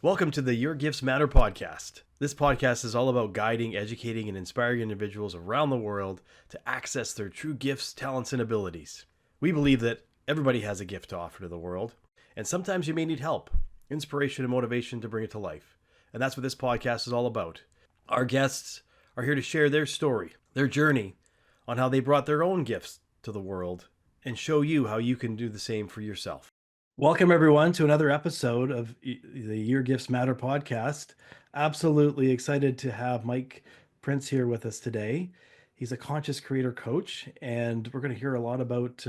Welcome to the Your Gifts Matter podcast. This podcast is all about guiding, educating, and inspiring individuals around the world to access their true gifts, talents, and abilities. We believe that everybody has a gift to offer to the world, and sometimes you may need help, inspiration, and motivation to bring it to life. And that's what this podcast is all about. Our guests are here to share their story, their journey on how they brought their own gifts to the world, and show you how you can do the same for yourself. Welcome, everyone, to another episode of the Your Gifts Matter podcast. Absolutely excited to have Mike Prince here with us today. He's a conscious creator coach, and we're going to hear a lot about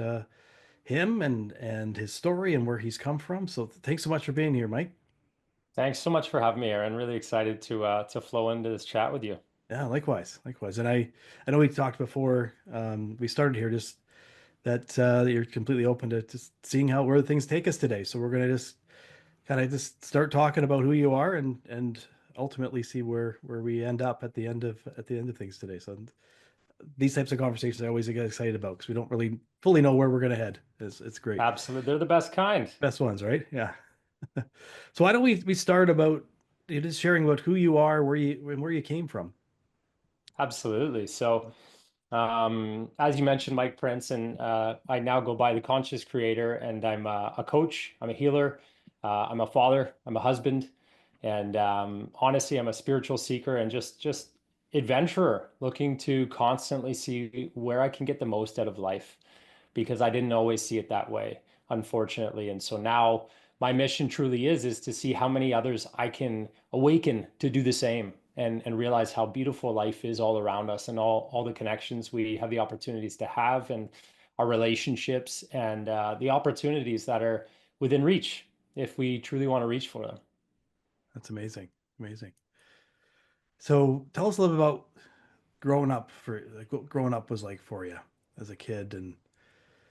him and his story and where he's come from. So thanks so much for being here, Mike. Thanks so much for having me, Aaron. Really excited to flow into this chat with you. Yeah, likewise. And I know we talked before we started here, just that you're completely open to just seeing how where things take us today. So we're going to just kind of just start talking about who you are and ultimately see where we end up at the end of things today. So these types of conversations I always get excited about because we don't really fully know where we're going to head. It's great. Absolutely. They're the best kind. Best ones, right? Yeah. So why don't we start about you just sharing about who you are, where you came from. Absolutely. As you mentioned, Mike Prince, and I now go by the Conscious Creator, and I'm a coach, I'm a healer, I'm a father, I'm a husband, and honestly, I'm a spiritual seeker and just adventurer, looking to constantly see where I can get the most out of life, because I didn't always see it that way, unfortunately. And so now my mission truly is to see how many others I can awaken to do the same and realize how beautiful life is all around us and all the connections we have the opportunities to have and our relationships and the opportunities that are within reach if we truly want to reach for them. That's amazing. Amazing. So tell us a little bit about growing up for like what growing up was like for you as a kid and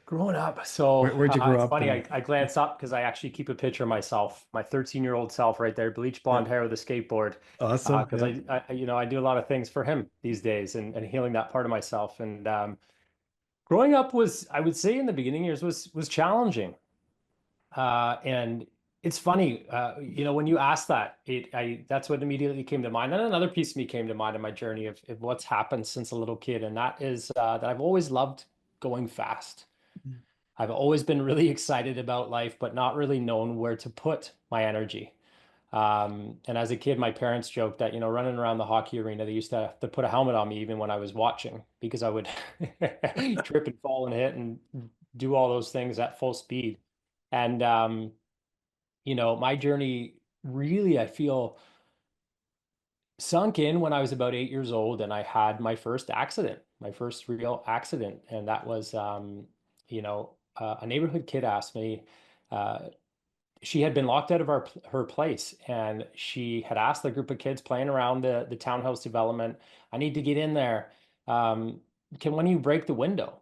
Growing up, so where'd you grow it's up funny. and I glance up because I actually keep a picture of myself, my 13-year-old self, right there, bleach yeah. blonde hair with a skateboard. Awesome. Because Yeah. I do a lot of things for him these days and healing that part of myself. And growing up was, I would say, in the beginning years was challenging. And it's funny, when you ask that, that's what immediately came to mind. And another piece of me came to mind in my journey of what's happened since a little kid, and that is that I've always loved going fast. I've always been really excited about life, but not really known where to put my energy. And as a kid, my parents joked that, running around the hockey arena, they used to have to put a helmet on me even when I was watching because I would trip and fall and hit and do all those things at full speed. And, my journey really, I feel, sunk in when I was about 8 years old and I had my first accident, my first real accident. And that was, a neighborhood kid asked me, uh, she had been locked out of her place and she had asked the group of kids playing around the townhouse development, I need to get in there. Um, can one of you break the window?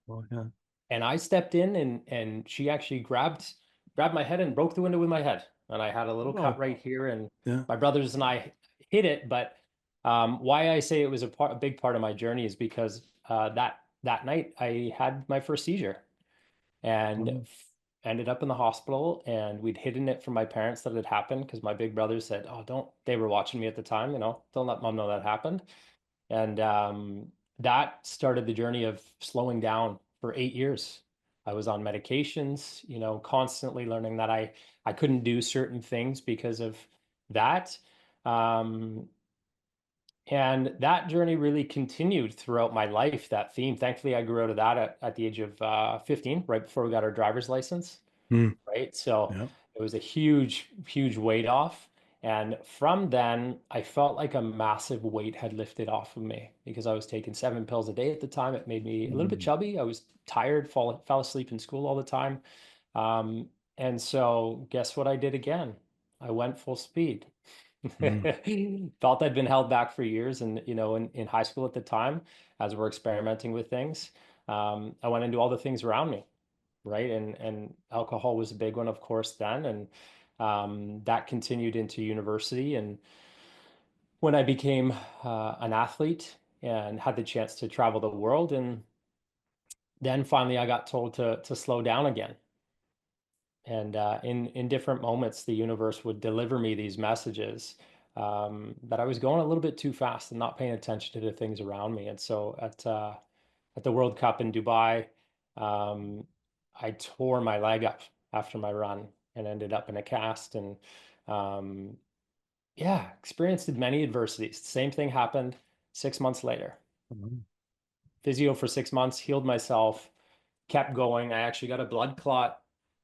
Well, yeah. And I stepped in and she actually grabbed my head and broke the window with my head. And I had a little cut Oh, right here and yeah. my brothers and I hit it. But why I say it was a big part of my journey is because that night I had my first seizure and Oh, ended up in the hospital, and we'd hidden it from my parents that it happened because my big brother said, "Oh, don't," they were watching me at the time, "don't let mom know that happened." And that started the journey of slowing down for 8 years. I was on medications, constantly learning that I couldn't do certain things because of that. Um, and that journey really continued throughout my life, that theme. Thankfully, I grew out of that at the age of 15, right before we got our driver's license, hmm. right? So Yeah. it was a huge, huge weight off. And from then, I felt like a massive weight had lifted off of me because I was taking 7 pills a day at the time. It made me a little bit Mm, chubby. I was tired, fell asleep in school all the time. Um, and so, guess what I did again? I went full speed. mm, Felt I'd been held back for years, and in high school at the time, as we're experimenting with things, I went into all the things around me, right? And alcohol was a big one, of course, then, and that continued into university. And when I became an athlete and had the chance to travel the world, and then finally I got told to slow down again. And in different moments, the universe would deliver me these messages that I was going a little bit too fast and not paying attention to the things around me. And so at the World Cup in Dubai, um, I tore my leg up after my run and ended up in a cast. And um, yeah, experienced many adversities. The same thing happened 6 months later. Mhm. Physio for 6 months, healed myself, kept going. I actually got a blood clot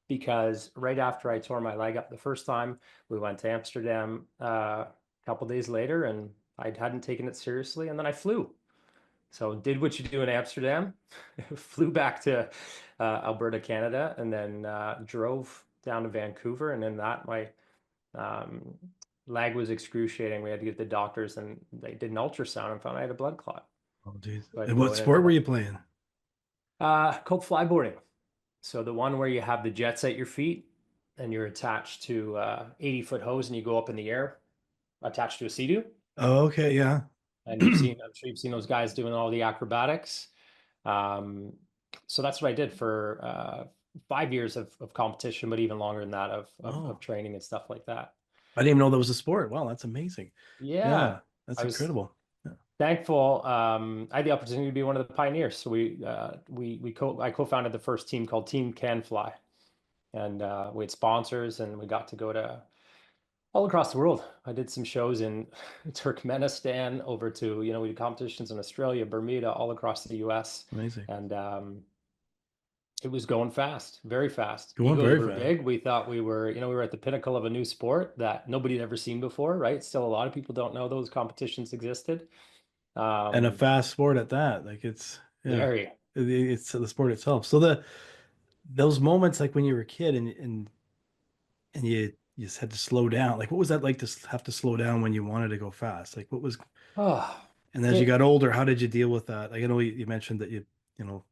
because right after I tore my leg up the first time, we went to Amsterdam a couple days later, and I hadn't taken it seriously, and then I flew. So did what you do in Amsterdam, flew back to Alberta, Canada, and then drove down to Vancouver, and in that my um, leg was excruciating. We had to get the doctors, and they did an ultrasound and found I had a blood clot. Oh, geez. So I had to And what go in and sport were you playing? called flyboarding. So the one where you have the jets at your feet and you're attached to 80-foot hose and you go up in the air attached to a sea-doo. Oh, okay, yeah. And I'm sure you've seen those guys doing all the acrobatics. Um, so that's what I did for 5 years of competition, but even longer than that of Oh, training and stuff like that. I didn't even know that was a sport. Wow, that's amazing. Yeah, Yeah, that's I was incredible. Yeah. thankful. I had the opportunity to be one of the pioneers. So I co-founded the first team called Team Can Fly, and we had sponsors, and we got to go to all across the world. I did some shows in Turkmenistan, over to, we did competitions in Australia, Bermuda, all across the US. Amazing. And it was going fast, very fast. Going Egos very were fast. big. We thought we were at the pinnacle of a new sport that nobody had ever seen before, right? Still, a lot of people don't know those competitions existed. And a Um, fast sport at that. Like it's yeah, Very. it's the sport itself. So those moments like when you were a kid and you just had to slow down. Like what was that like to have to slow down when you wanted to go fast? Like what was Oh, and as you it, got older, how did you deal with that? Like I know you mentioned that you know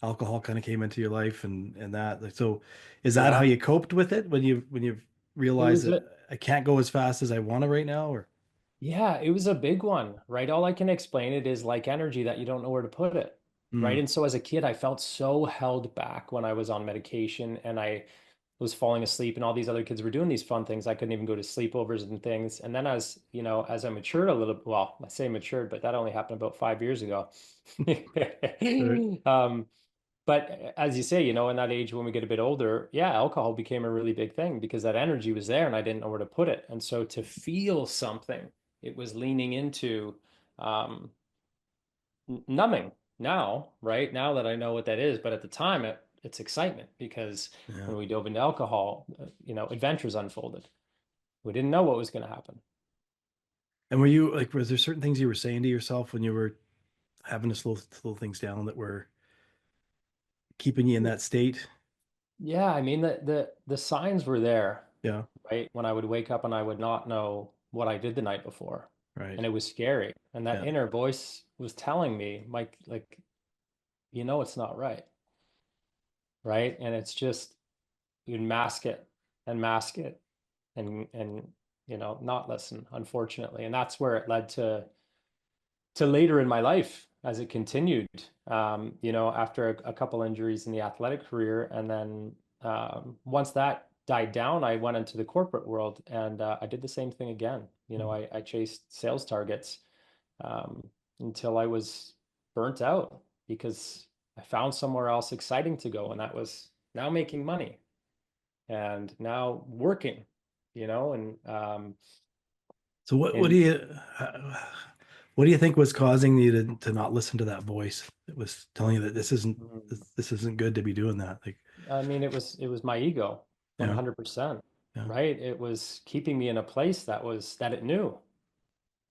alcohol kind of came into your life and that like so is that how yeah, you coped with it when you it realized was that a, I can't go as fast as I want to right now or Yeah, it was a big one, right? All I can explain it is like energy that you don't know where to put it, right? mm, And so as a kid, I felt so held back when I was on medication and I was falling asleep and all these other kids were doing these fun things. I couldn't even go to sleepovers and things. And then as I matured a little, well, I say matured, but that only happened about 5 years ago. right. Um, but as you say, in that age when we get a bit older, yeah, alcohol became a really big thing because that energy was there and I didn't know where to put it. And so to feel something, it was leaning into um, numbing now, right? Now that I know what that is. But at the time, it's excitement because Yeah. when we dove into alcohol, adventures unfolded. We didn't know what was going to happen. And were you like was there certain things you were saying to yourself when you were having to slow things down that were keeping you in that state? Yeah, I mean the signs were there, Yeah, right? When I would wake up and I would not know what I did the night before. right. And it was scary. And that Yeah. inner voice was telling me, Mike, like, it's not right. Right. And it's just, you'd mask it and, not listen, unfortunately. And that's where it led to later in my life as it continued, after a couple injuries in the athletic career. And then once that died down, I went into the corporate world and I did the same thing again. I chased sales targets um, until I was burnt out because I found somewhere else exciting to go. And that was now making money and now working, and So in what do you think was causing you to not listen to that voice that was telling you that this isn't good to be doing that? Like, I mean, it was my ego, yeah, 100%, yeah. right? It was keeping me in a place that it knew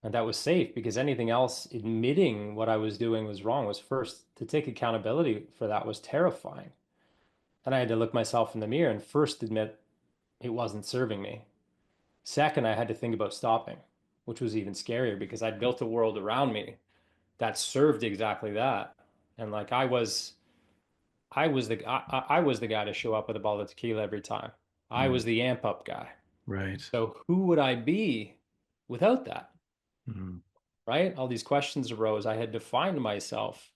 and that was safe because anything else admitting what I was doing was wrong was first to take accountability for that was terrifying. And I had to look myself in the mirror and first admit it wasn't serving me. Second, I had to think about stopping, which was even scarier because I'd built a world around me that served exactly that. And like I was the guy to show up with a bottle of tequila every time. I Mm, was the amp up guy. right. So who would I be without that? Mm, Right? All these questions arose. I had defined myself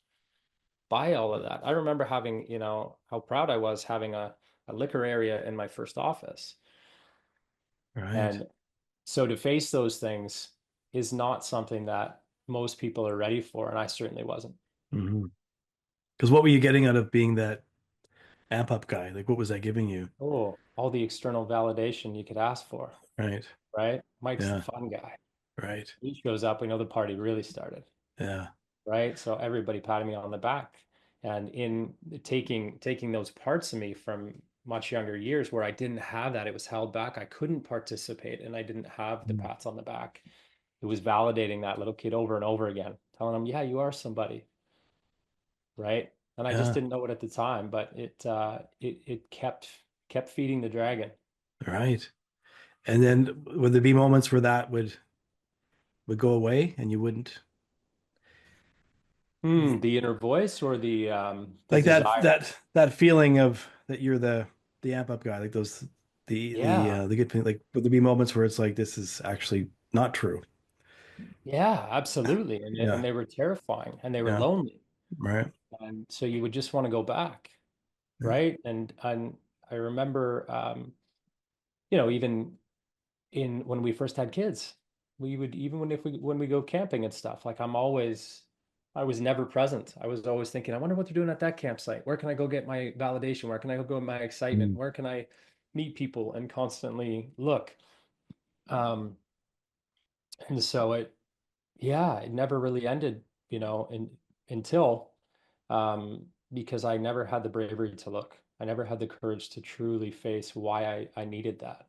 by all of that. I remember having, how proud I was having a a liquor area in my first office. Right. And so to face those things is not something that most people are ready for, and I certainly wasn't. Hmm. Because what were you getting out of being that amp up guy? Like, what was that giving you? Oh, all the external validation you could ask for, Right. right? Mike's the Yeah. fun guy. Right. He shows up, we know the party really started, Yeah. right? So everybody patted me on the back. And in taking those parts of me from much younger years where I didn't have that, it was held back. I couldn't participate and I didn't have the Mm. pats on the back. It was validating that little kid over and over again, telling him, yeah, you are somebody, right? And I just Yeah. didn't know it at the time, but it kept feeding the dragon. Right. And then would there be moments where that would go away and you wouldn't The inner voice or the like that desire? that feeling of that you're the amp up guy, like those Yeah, the good thing, like would there be moments where it's like this is actually not true? yeah, absolutely. And Yeah. they were terrifying and they were Yeah. lonely. Right. And so you would just want to go back, Yeah. right? And I remember even in when we first had kids, we would even when we go camping and stuff, like I was never present. I was always thinking, I wonder what they're doing at that campsite. Where can I go get my validation? Where can I go get my excitement? Mm. Where can I meet people and constantly look? Um, and so it never really ended, until because I never had the bravery to look. I never had the courage to truly face why I needed that.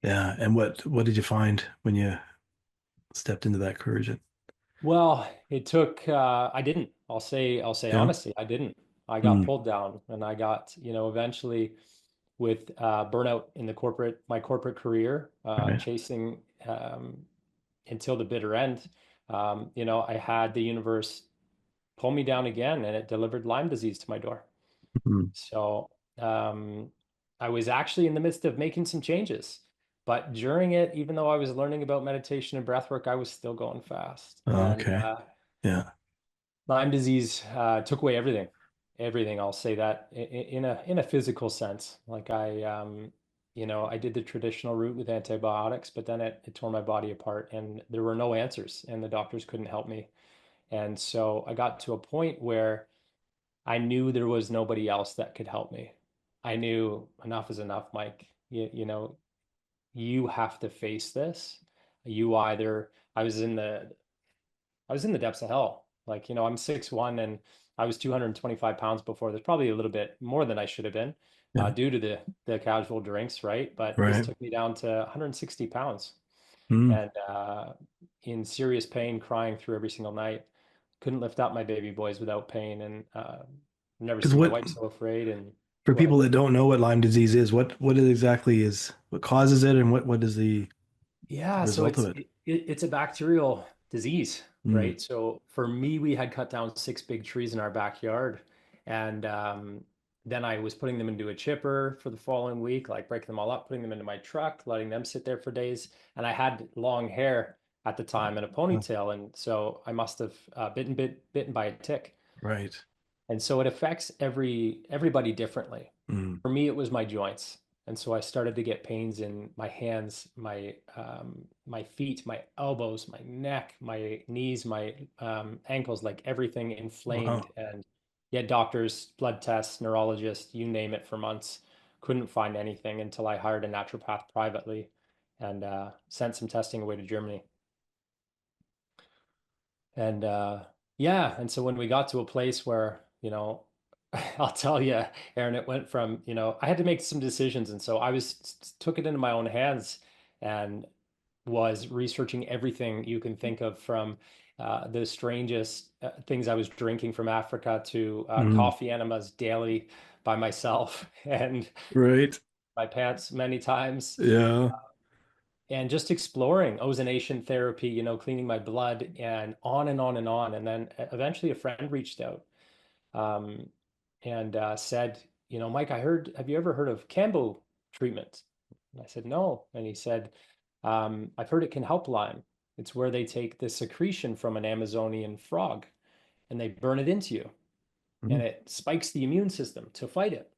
Yeah. And what did you find when you stepped into that courage? Well, it took I didn't. I'll say Yeah. honestly, I didn't. I got Mm. pulled down and I got, eventually with burnout in my corporate career, Right. chasing until the bitter end. I had the universe pull me down again and it delivered Lyme disease to my door. Mm. So um, I was actually in the midst of making some changes. But during it, even though I was learning about meditation and breath work, I was still going fast. Oh, And okay. Yeah. Lyme disease took away everything. Everything, I'll say that in a physical sense. Like I did the traditional route with antibiotics, but then it tore my body apart and there were no answers and the doctors couldn't help me. And so I got to a point where I knew there was nobody else that could help me. I knew enough is enough, Mike. You have to face this. You either I was in the depths of hell. Like, I'm 6'1" and I was 225 pounds before. There's probably a little bit more than I should have been Yeah. due to the casual drinks, right? But this Right. took me down to 160 pounds Mm. and in serious pain, crying through every single night. Couldn't lift up my baby boys without pain, and never Because seen my what wife so afraid. And for go ahead. people that don't know what Lyme disease is, what it exactly is, what causes it, and what is the Yeah, so result of it's it? it, it's a bacterial disease, Mm. right? So for me, we had cut down 6 big trees in our backyard, and then I was putting them into a chipper for the following week, like breaking them all up, putting them into my truck, letting them sit there for days. And I had long hair at the time and a Oh, ponytail, and so I must have bitten by a tick. right. And so it affects everybody differently. Mm. For me, it was my joints. And so I started to get pains in my hands, my feet, my elbows, my neck, my knees, my ankles, like everything inflamed. Wow. And yet doctors, blood tests, neurologists, you name it, for months, couldn't find anything until I hired a naturopath privately and sent some testing away to Germany. And yeah, and so when we got to a place where, I'll tell you, Aaron, it went from, I had to make some decisions. And so I took it into my own hands and was researching everything you can think of from the strangest things I was drinking from Africa to Mm. coffee enemas daily by myself and Right. my pants many times Yeah. and just exploring ozonation therapy, cleaning my blood and on and on and on. And then eventually a friend reached out um, and said, Mike, have you ever heard of Cambo treatment? And I said, no. And he said, I've heard it can help Lyme. It's where they take the secretion from an Amazonian frog and they burn it into you and Mm. it spikes the immune system to fight it.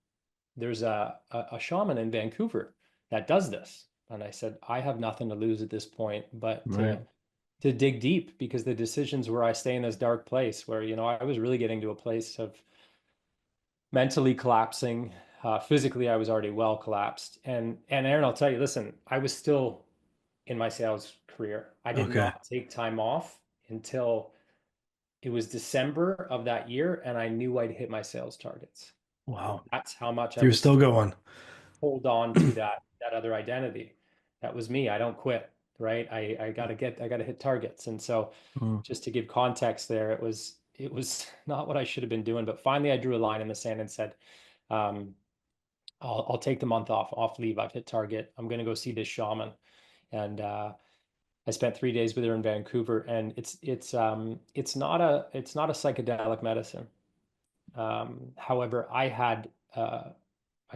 there's a shaman in Vancouver that does this. And I said, I have nothing to lose at this point, but Right. to dig deep, because the decisions where I stay in this dark place where, I was really getting to a place of mentally collapsing. Physically, I was already well collapsed. And Aaron, I'll tell you, listen, I was still in my sales career. I did Okay. not take time off until it was December of that year, and I knew I'd hit my sales targets. Wow. That's how much I You're was still going. hold on to that other identity. That was me. I don't quit, right? I gotta hit targets. And so Mm. just to give context there, it was not what I should have been doing. But finally I drew a line in the sand and said, um, I'll take the month off leave. I've hit target. I'm gonna go see this shaman. And I spent 3 days with her in Vancouver, and it's not a psychedelic medicine. However, I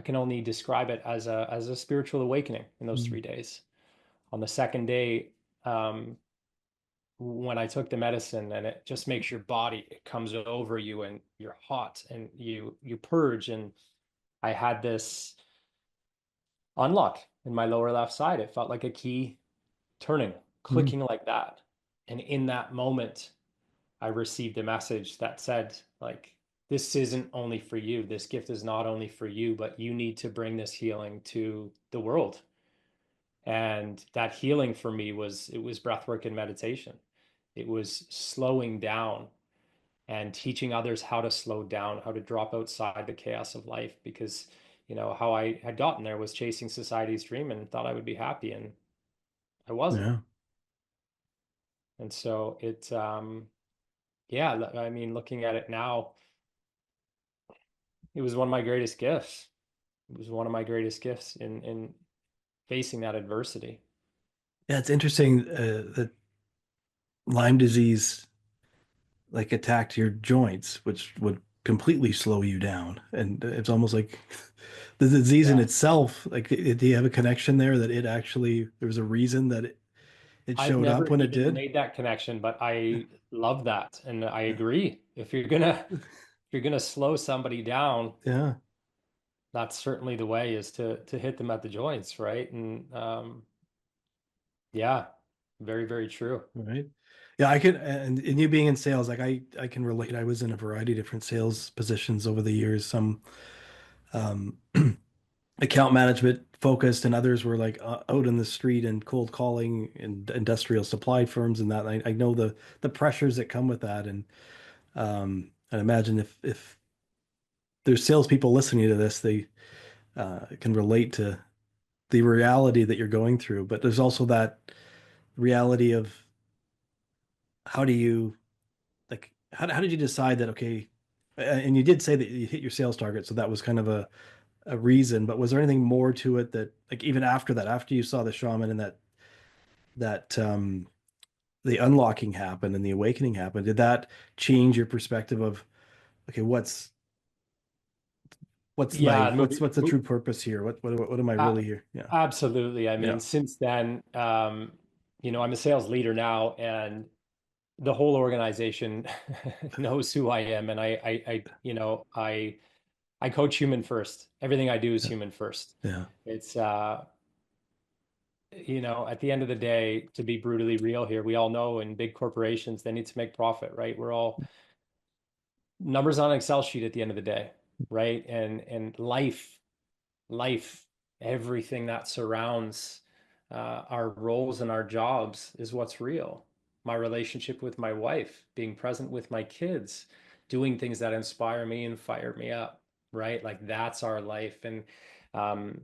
can only describe it as a spiritual awakening in those Mm. 3 days. On the second day, um, when I took the medicine, and it just makes your body, it comes over you, and you're hot, and you purge, and I had this unlock in my lower left side. It felt like a key turning, Mm. clicking like that. And in that moment, I received a message that said, like, this isn't only for you. This gift is not only for you, but you need to bring this healing to the world. And that healing for me was breathwork and meditation. It was slowing down and teaching others how to slow down, how to drop outside the chaos of life. Because, how I had gotten there was chasing society's dream and thought I would be happy, and I wasn't. Yeah. And so yeah, I mean, looking at it now, it was one of my greatest gifts. It was one of my greatest gifts in facing that adversity. Yeah, it's interesting that Lyme disease like attacked your joints, which would completely slow you down. And it's almost like the disease in Yeah. itself, like, do you have a connection there that it actually, there was a reason that it I've showed up never when it even did? made that connection, but I love that. And I agree. If you're gonna slow somebody down, Yeah. that's certainly the way, is to hit them at the joints, right? And yeah, very, very true. Right. Yeah, I can, and you being in sales, like I can relate. I was in a variety of different sales positions over the years. Some um, account management focused, and others were like out in the street and cold calling and industrial supply firms and that. I know the pressures that come with that, and I imagine if there's salespeople listening to this, they can relate to the reality that you're going through. But there's also that reality of how do you like how did you decide that okay, and you did say that you hit your sales target, so that was kind of a reason, but was there anything more to it that like even after that, after you saw the shaman and that the unlocking happened and the awakening happened, did that change your perspective of okay, what's Yeah, life, what's the true purpose here, what am I uh, really here? Yeah. absolutely. I Yeah. mean, since then, I'm a sales leader now, and the whole organization knows who I am, and I coach human first. Everything I do is Yeah. human first. Yeah. It's at the end of the day, to be brutally real here, we all know in big corporations they need to make profit, right? We're all numbers on an Excel sheet at the end of the day, right? And life, everything that surrounds our roles and our jobs is what's real. My relationship with my wife, being present with my kids, doing things that inspire me and fire me up, right? Like that's our life. And um,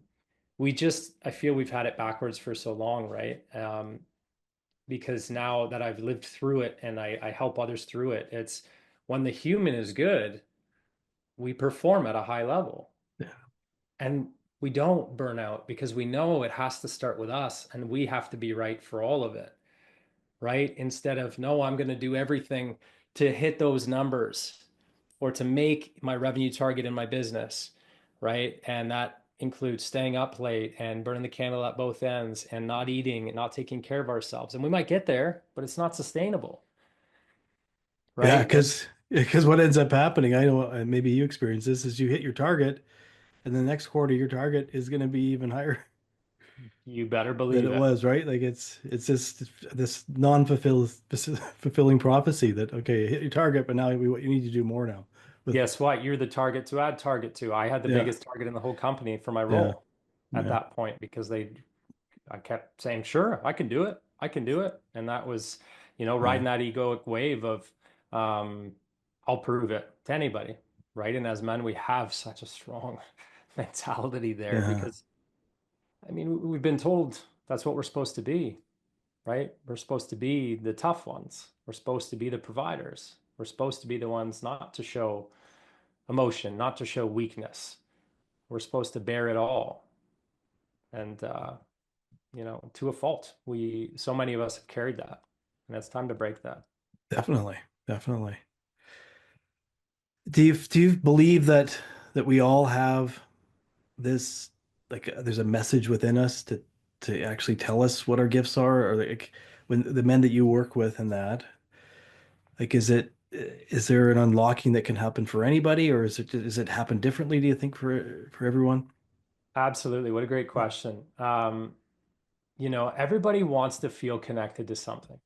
I feel we've had it backwards for so long, right? Because now that I've lived through it and I help others through it, it's when the human is good, we perform at a high level. Yeah. And we don't burn out because we know it has to start with us and we have to be right for all of it, right? Instead of, no, I'm going to do everything to hit those numbers or to make my revenue target in my business, right? And that includes staying up late and burning the candle at both ends and not eating and not taking care of ourselves. And we might get there, but it's not sustainable, Yeah, right? And because what ends up happening, I know, maybe you experience this, is you hit your target and the next quarter your target is going to be even higher You better than believe it it. was, right? Like it's just this non-fulfilled fulfilling prophecy that okay, you hit your target, but now you need to do more now. With Guess what? You're the target to add target to. I had the yeah, biggest target in the whole company for my yeah, role at yeah, that point because I kept saying, sure, I can do it. I can do it. And that was, yeah, riding that egoic wave of, um, I'll prove it to anybody, right? And as men, we have such a strong mentality there yeah, because, I mean, we've been told that's what we're supposed to be, right? We're supposed to be the tough ones. We're supposed to be the providers. We're supposed to be the ones not to show emotion, not to show weakness. We're supposed to bear it all. And, to a fault. So many of us have carried that, and it's time to break that. definitely, definitely. Do you believe that we all have this like there's a message within us to actually tell us what our gifts are, or like when the men that you work with and that like is there an unlocking that can happen for anybody, or is it happen differently, do you think, for everyone? Absolutely. What a great question. Everybody wants to feel connected to something.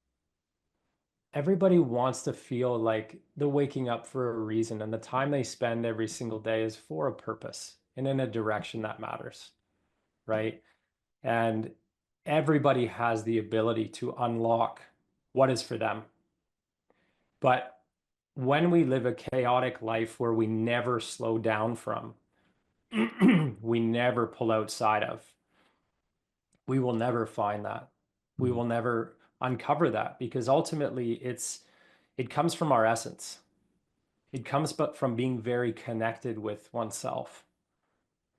Everybody wants to feel like they're waking up for a reason, and the time they spend every single day is for a purpose and in a direction that matters, right? And everybody has the ability to unlock what is for them. But when we live a chaotic life where we never slow down from, we never pull outside of, we will never find that. We Mhm. will never uncover that because ultimately it comes from our essence. It comes but from being very connected with oneself,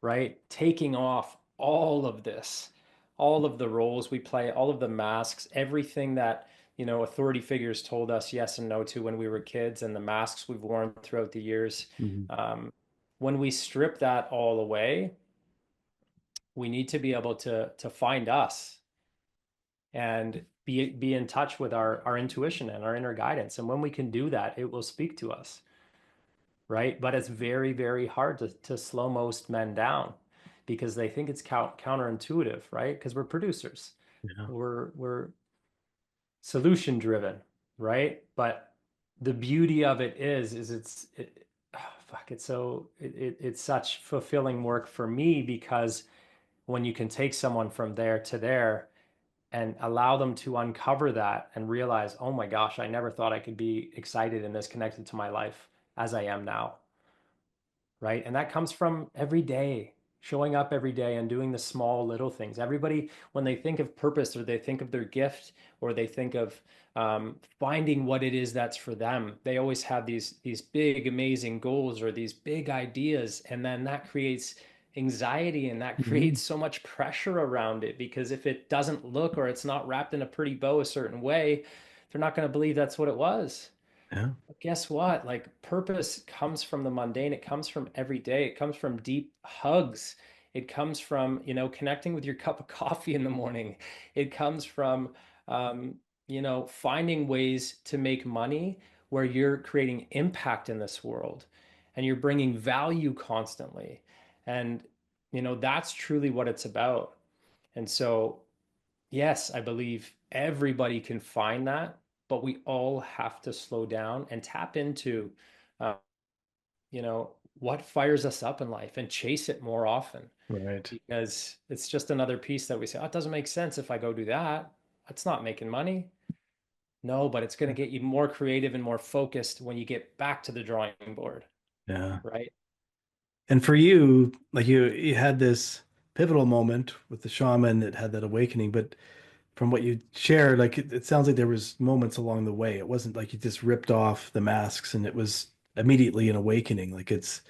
right? Taking off all of this, all of the roles we play, all of the masks, everything that, authority figures told us yes and no to when we were kids, and the masks we've worn throughout the years. Mhm. Um, when we strip that all away, we need to be able to find us and be in touch with our intuition and our inner guidance. And when we can do that, it will speak to us, right? But it's very, very hard to slow most men down because they think it's counterintuitive, right? Because we're producers, Yeah, we're solution driven, right? But the beauty of it is oh, fuck, it's such fulfilling work for me because when you can take someone from there to there and allow them to uncover that and realize, oh my gosh, I never thought I could be excited and this connected to my life as I am now, right? And that comes from every day, showing up every day and doing the small little things. Everybody, when they think of purpose or they think of their gift or they think of finding what it is that's for them, they always have these big, amazing goals or these big ideas, and then that creates anxiety and that hmm, creates so much pressure around it because if it doesn't look or it's not wrapped in a pretty bow a certain way, they're not going to believe that's what it was. yeah, Guess what? Like purpose comes from the mundane. It comes from every day. It comes from deep hugs. It comes from, connecting with your cup of coffee in the morning. It comes from, um, finding ways to make money where you're creating impact in this world and you're bringing value constantly. And, that's truly what it's about. And so yes, I believe everybody can find that, but we all have to slow down and tap into, uh, what fires us up in life and chase it more often right, because it's just another piece that we say, oh, it doesn't make sense if I go do that. That's not making money. No, but it's going to get you more creative and more focused when you get back to the drawing board, yeah. right? And for you, like you had this pivotal moment with the shaman that had that awakening, but from what you shared, like it sounds like there was moments along the way. It wasn't like you just ripped off the masks and it was immediately an awakening. Like it's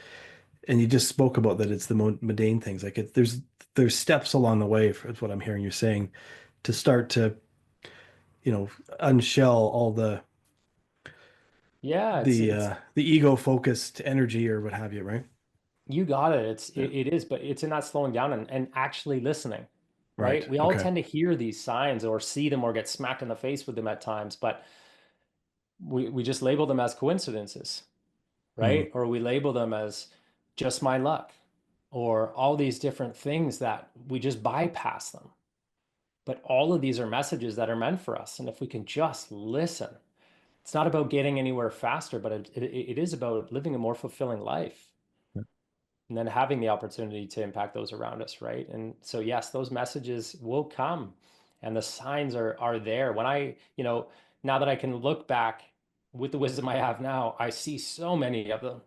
and you just spoke about that it's the mundane things. Like there's steps along the way, is what I'm hearing you saying, to start to, you know, unshell all Yeah, it's the ego focused energy or what have you, right? you got it. It's Yeah. it is, but it's in that slowing down and actually listening, Right. right? We all Okay. tend to hear these signs or see them or get smacked in the face with them at times, but we just label them as coincidences, Hmm. right? Or we label them as just my luck. or all these different things that we just bypass them. But all of these are messages that are meant for us. And if we can just listen, it's not about getting anywhere faster, but it is about living a more fulfilling life and then having the opportunity to impact those around us, right? And so, yes, those messages will come and the signs are there. When now that I can look back with the wisdom I have now, I see so many of them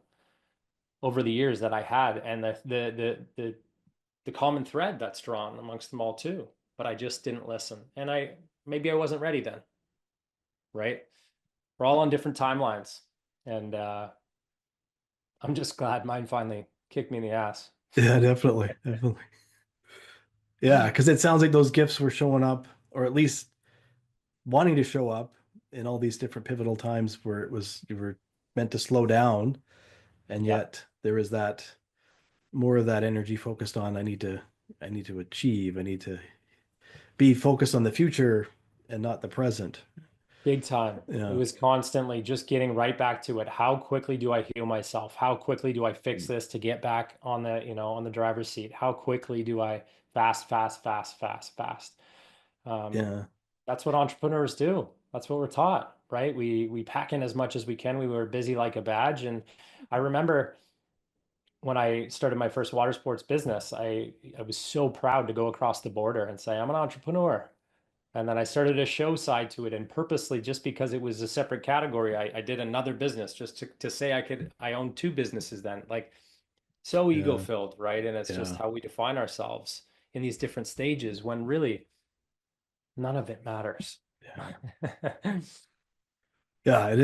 over the years that I had, and the common thread that's drawn amongst them all too. But I just didn't listen, and maybe I wasn't ready then, right? We're all on different timelines, and I'm just glad mine finally kicked me in the ass. Yeah, definitely. Definitely. Yeah, because it sounds like those gifts were showing up, or at least wanting to show up in all these different pivotal times where it was you were meant to slow down, and Yeah, yet there is that more of that energy focused on I need to achieve, I need to be focused on the future and not the present. big time. It Yeah. was constantly just getting right back to it. How quickly do I heal myself? How quickly do I fix this to get back on the driver's seat? How quickly do I fast, fast, fast, fast, fast? Um, Yeah. that's what entrepreneurs do. That's what we're taught, right? We pack in as much as we can. We were busy like a badge. And I remember when I started my first water sports business, I was so proud to go across the border and say, I'm an entrepreneur. And then I started a show side to it, and purposely, just because it was a separate category, I did another business just to say I owned two businesses then. Like, so ego Yeah. filled, right? And it's just Yeah. how we define ourselves in these different stages when really none of it matters. Yeah. Yeah.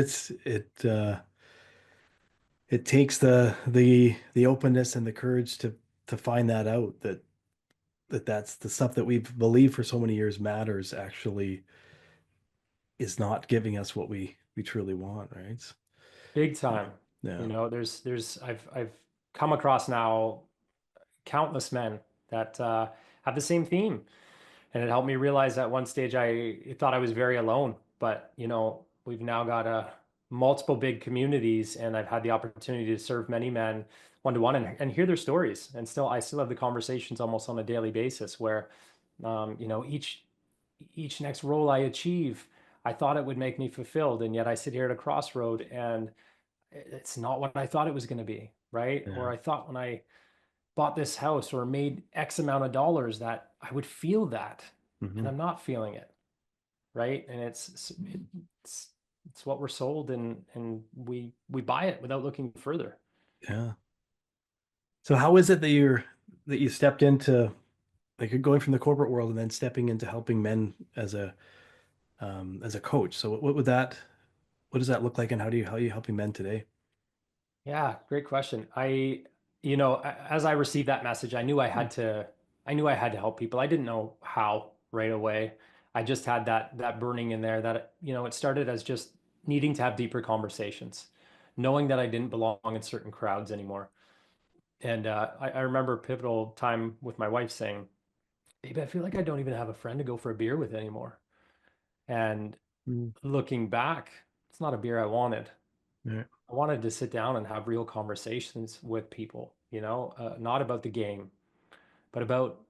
It takes the openness and the courage to find that out that's the stuff that we've believed for so many years matters actually is not giving us what we truly want, right? Big time. Yeah. I've come across now countless men that have the same theme. And it helped me realize at one stage I thought I was very alone. But, we've now got multiple big communities, and I've had the opportunity to serve many men one to one and hear their stories. And I still have the conversations almost on a daily basis where, each next role I achieve, I thought it would make me fulfilled. And yet I sit here at a crossroad and it's not what I thought it was going to be. Right. Or Yeah. I thought when I bought this house or made X amount of dollars that I would feel that, and Hmm. I'm not feeling it, right? And it's it's what we're sold, and we buy it without looking further. Yeah. So how is it that you stepped into like you're going from the corporate world and then stepping into helping men as a coach? So what would that what does that look like, and how are you helping men today? Yeah, great question. As I received that message, I knew I had to help people. I didn't know how right away. I just had that burning in there that, it started as just needing to have deeper conversations, knowing that I didn't belong in certain crowds anymore. And I remember a pivotal time with my wife saying, "Baby, I feel like I don't even have a friend to go for a beer with anymore." And Mm. looking back, it's not a beer I wanted. Yeah. I wanted to sit down and have real conversations with people, not about the game, but about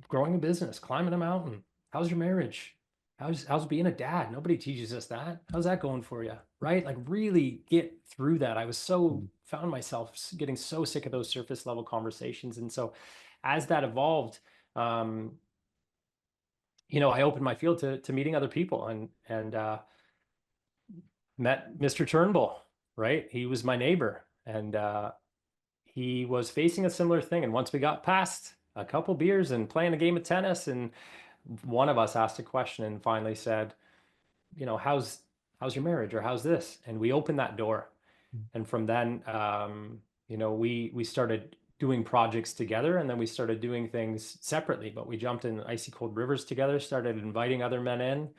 growing a business, climbing a mountain. How's your marriage? How's being a dad? Nobody teaches us that. How's that going for you? Right? Like really get through that. I was so Mm. found myself getting so sick of those surface level conversations. And so as that evolved, um, I opened my field to meeting other people and met Mr. Turnbull, right? He was my neighbor. And he was facing a similar thing. And once we got past a couple beers and playing a game of tennis, and one of us asked a question and finally said, how's your marriage or how's this? And we opened that door. And from then, we started doing projects together, and then we started doing things separately. But we jumped in icy cold rivers together, started inviting other men in,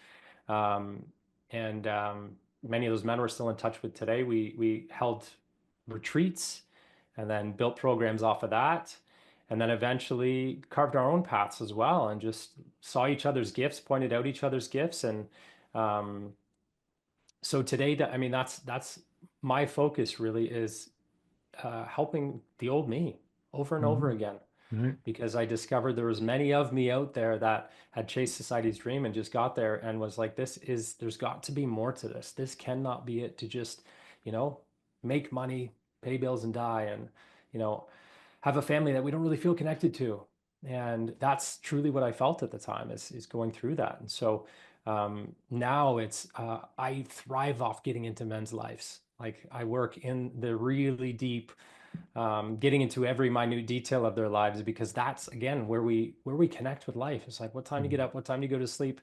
um, and many of those men we're still in touch with today. We held retreats and then built programs off of that, and then eventually carved our own paths as well, and just saw each other's gifts, pointed out each other's gifts, and um, so today, I mean, that's my focus really is helping the old me, over and over Mhm. again, Right. because I discovered there was many of me out there that had chased society's dream and just got there and was like, there's got to be more to this. This cannot be it to just, you know, make money, pay bills and die and, you know, have a family that we don't really feel connected to. And that's truly what I felt at the time is going through that. And so now I thrive off getting into men's lives. Like I work in the really deep, getting into every minute detail of their lives, because that's again where we connect with life. It's like what time you get Mhm. up, what time you go to sleep,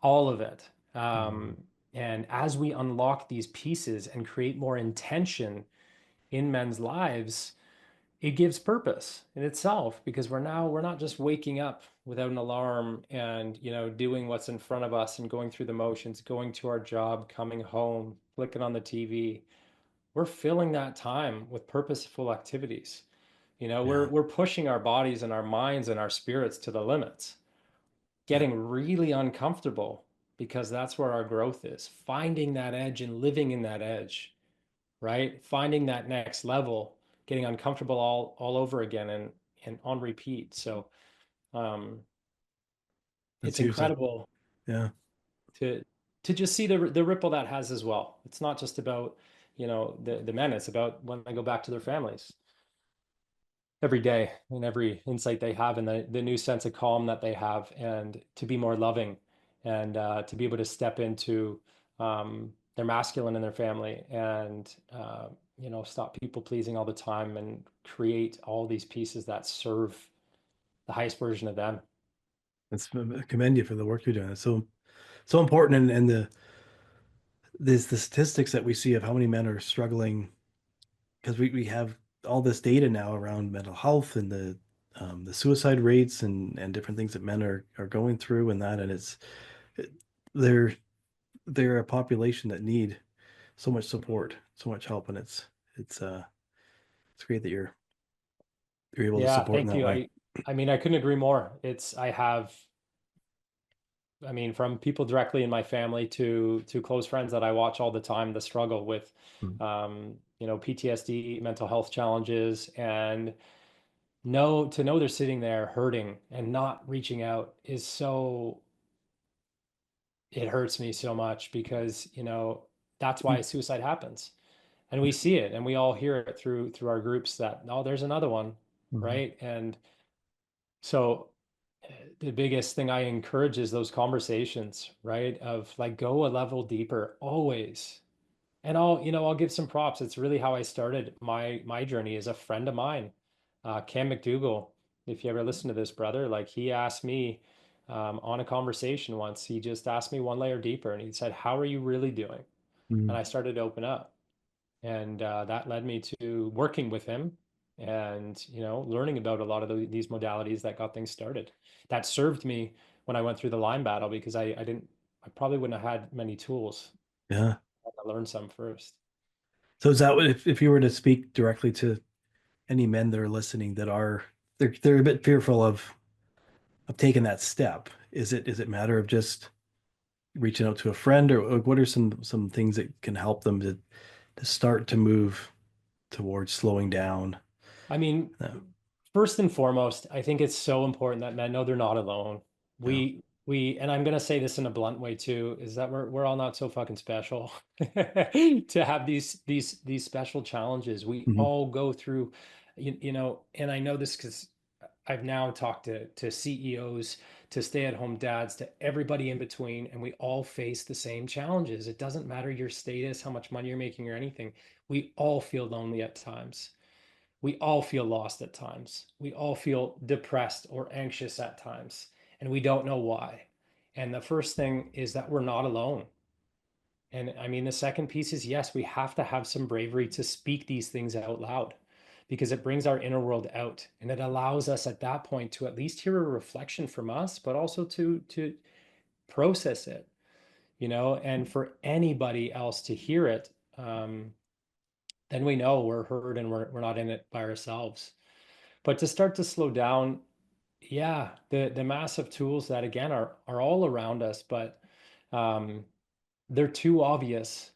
all of it. Mhm. And as we unlock these pieces and create more intention in men's lives, it gives purpose in itself, because we're not just waking up without an alarm and doing what's in front of us and going through the motions, going to our job, coming home, flicking on the TV. We're filling that time with purposeful activities. We're Yeah. we're pushing our bodies and our minds and our spirits to the limits, getting really uncomfortable, because that's where our growth is, finding that edge and living in that edge, right? Finding that next level, getting uncomfortable all over again and on repeat. So um, That's it's huge. That, incredible yeah. to to just see the ripple that has as well. It's not just about the men. It's about when they go back to their families every day and every insight they have and the new sense of calm that they have, and to be more loving, and to be able to step into their masculine in their family, and stop people pleasing all the time and create all these pieces that serve the highest version of them. I commend you for the work you're doing. It's so important, and the statistics that we see of how many men are struggling, because we have all this data now around mental health and the suicide rates and different things that men are going through and that, and it, they're they're a population that need so much support, so much help, and it's it's great that you're able to Yeah, support in thank that you. way. I mean, I couldn't agree more. I mean, from people directly in my family to close friends that I watch all the time, the struggle with, Mm. PTSD, mental health challenges, and to know they're sitting there hurting and not reaching out is so, it hurts me so much, because, that's why suicide happens. And we see it and we all hear it through our groups that, oh, there's another one, Mhm. right? And so the biggest thing I encourage is those conversations, right? Of like, go a level deeper always. And I'll give some props. It's really how I started my journey. Is a friend of mine, Cam McDougall. If you ever listen to this, brother, like he asked me on a conversation once, he just asked me one layer deeper and he said, how are you really doing? And Mhm. I started to open up. And that led me to working with him and learning about a lot of these modalities that got things started. That served me when I went through the line battle, because I probably wouldn't have had many tools. Yeah. I had to learn some first. So is that what, if you were to speak directly to any men that are listening that are they're a bit fearful of taking that step, is it a matter of just reaching out to a friend, or what are some things that can help them to start to move towards slowing down? I mean, Yeah. first and foremost, I think it's so important that men know they're not alone. Yeah. And I'm gonna say this in a blunt way too, is that we're all not so fucking special to have these special challenges. We Mhm. all go through, and I know this because I've now talked to CEOs, to stay-at-home dads, to everybody in between, and we all face the same challenges. It doesn't matter your status, how much money you're making, or anything. We all feel lonely at times. We all feel lost at times. We all feel depressed or anxious at times, and we don't know why. And the first thing is that we're not alone. And I mean, the second piece is, yes, we have to have some bravery to speak these things out loud, because it brings our inner world out and it allows us at that point to at least hear a reflection from us, but also to process it, and for anybody else to hear it. Then we know we're heard and we're not in it by ourselves. But to start to slow down, yeah, the massive tools that again are all around us, but um, they're too obvious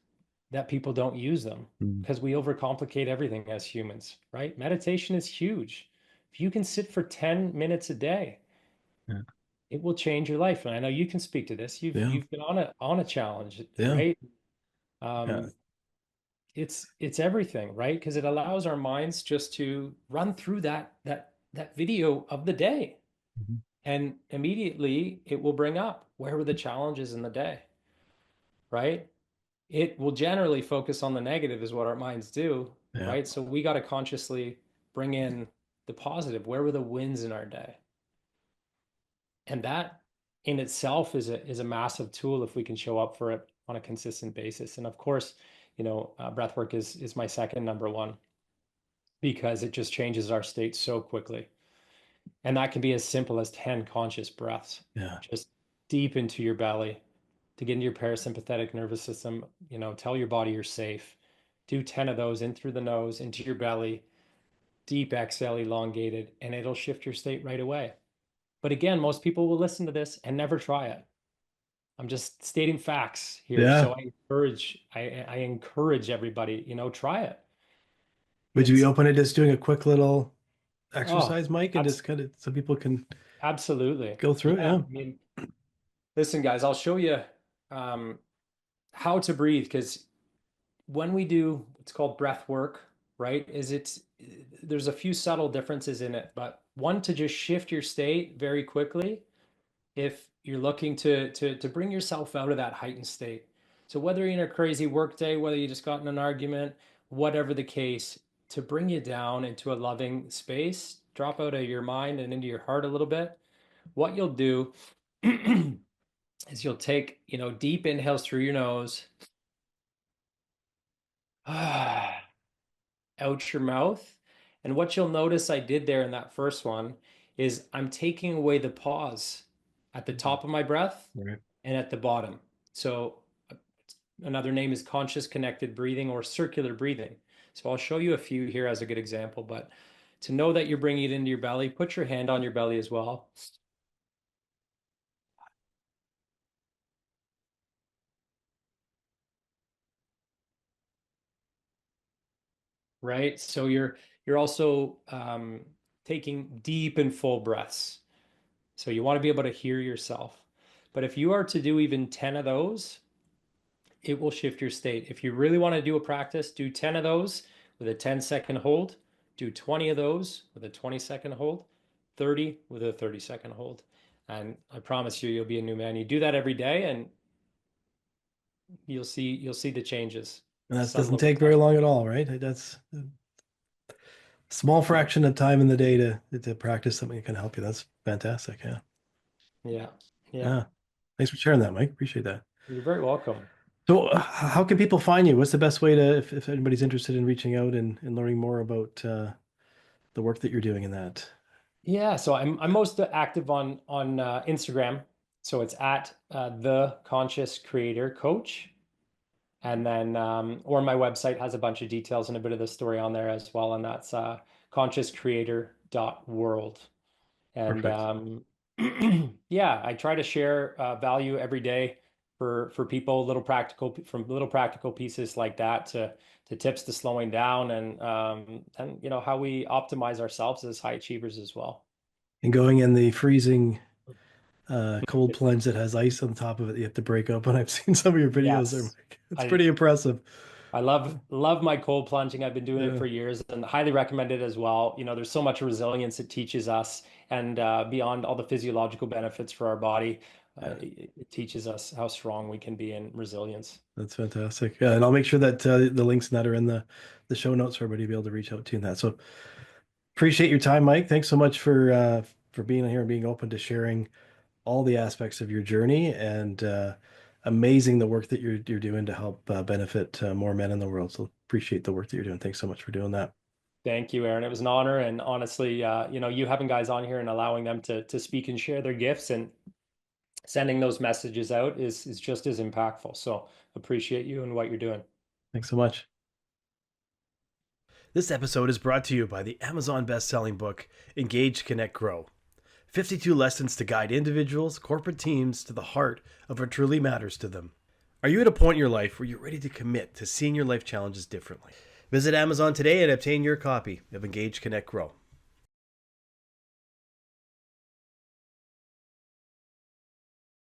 that people don't use them, Mhm. because we overcomplicate everything as humans, right? Meditation is huge. if you can sit for 10 minutes a day, Yeah. it will change your life. And I know you can speak to this. Yeah. You've been on a challenge, Yeah. right? Yeah. Um, it's everything, right? Because it allows our minds just to run through that video of the day, Mhm. and immediately it will bring up where were the challenges in the day, right? It will generally focus on the negative, is what our minds do, Yeah. right? So we got to consciously bring in the positive. Where were the wins in our day? And that in itself is a massive tool if we can show up for it on a consistent basis. And of course, breath work is my second number one, because it just changes our state so quickly. And that can be as simple as 10 conscious breaths, Yeah. just deep into your belly to get into your parasympathetic nervous system. Tell your body you're safe. Do 10 of those in through the nose, into your belly, deep exhale, elongated, and it'll shift your state right away. But again, most people will listen to this and never try it. I'm just stating facts here. Yeah. So I encourage everybody, try it. Would you be It's open to just doing a quick little oh, exercise, Mike, and abs- just kind of so people can absolutely. go through it? Yeah. Yeah. I mean, listen, guys, I'll show you um, how to breathe, because when we do what's called breath work, right, there's a few subtle differences in it, but one, to just shift your state very quickly if you're looking to bring yourself out of that heightened state. So whether you're in a crazy work day, whether you just got in an argument, whatever the case, to bring you down into a loving space, drop out of your mind and into your heart a little bit. What you'll do is you'll take, deep inhales through your nose, out your mouth. And what you'll notice I did there in that first one is I'm taking away the pause at the top of my breath Right. and at the bottom. So another name is conscious connected breathing or circular breathing. So I'll show you a few here as a good example, but to know that you're bringing it into your belly, put your hand on your belly as well. Right? So you're also taking deep and full breaths. So you want to be able to hear yourself. But if you are to do even 10 of those, it will shift your state. If you really want to do a practice, do 10 of those with a 10-second hold, do 20 of those with a 20-second hold, 30 with a 30-second hold. And I promise you, you'll be a new man. You do that every day and you'll see the changes. And that Subtle doesn't over take very time. long at all, right? That's a small fraction of time in the day to practice something that can help you. That's fantastic. Yeah. Yeah. Yeah. Yeah. Thanks for sharing that, Mike. Appreciate that. You're very welcome. So, how can people find you? What's the best way to, if anybody's interested in reaching out and learning more about the work that you're doing in that? Yeah, so I'm most active on Instagram. So it's at the Conscious Creator Coach. And then, or my website has a bunch of details and a bit of the story on there as well. And that's consciouscreator.world. And Perfect. yeah, I try to share value every day for people, little practical pieces like that to tips to slowing down and how we optimize ourselves as high achievers as well. And going in the freezing cold plunge that has ice on top of it, you have to break open. I've seen some of your videos there, Yes. Mike. It's I pretty impressive. I love my cold plunging. I've been doing it Yeah. for years and highly recommend it as well. There's so much resilience it teaches us, and beyond all the physiological benefits for our body, Yeah. it teaches us how strong we can be in resilience. That's fantastic. Yeah, and I'll make sure that the links in that are in the show notes for everybody to be able to reach out to in that. So appreciate your time, Mike. Thanks so much for being here and being open to sharing all the aspects of your journey and amazing the work that you're doing to help benefit more men in the world. So appreciate the work that you're doing. Thanks so much for doing that. Thank you, Aaron. It was an honor, and honestly, you having guys on here and allowing them to speak and share their gifts and sending those messages out is just as impactful. So appreciate you and what you're doing. Thanks so much. This episode is brought to you by the Amazon best-selling book, Engage, Connect, Grow. 52 lessons to guide individuals, corporate teams to the heart of what truly matters to them. Are you at a point in your life where you're ready to commit to seeing your life challenges differently? Visit Amazon today and obtain your copy of Engage, Connect, Grow.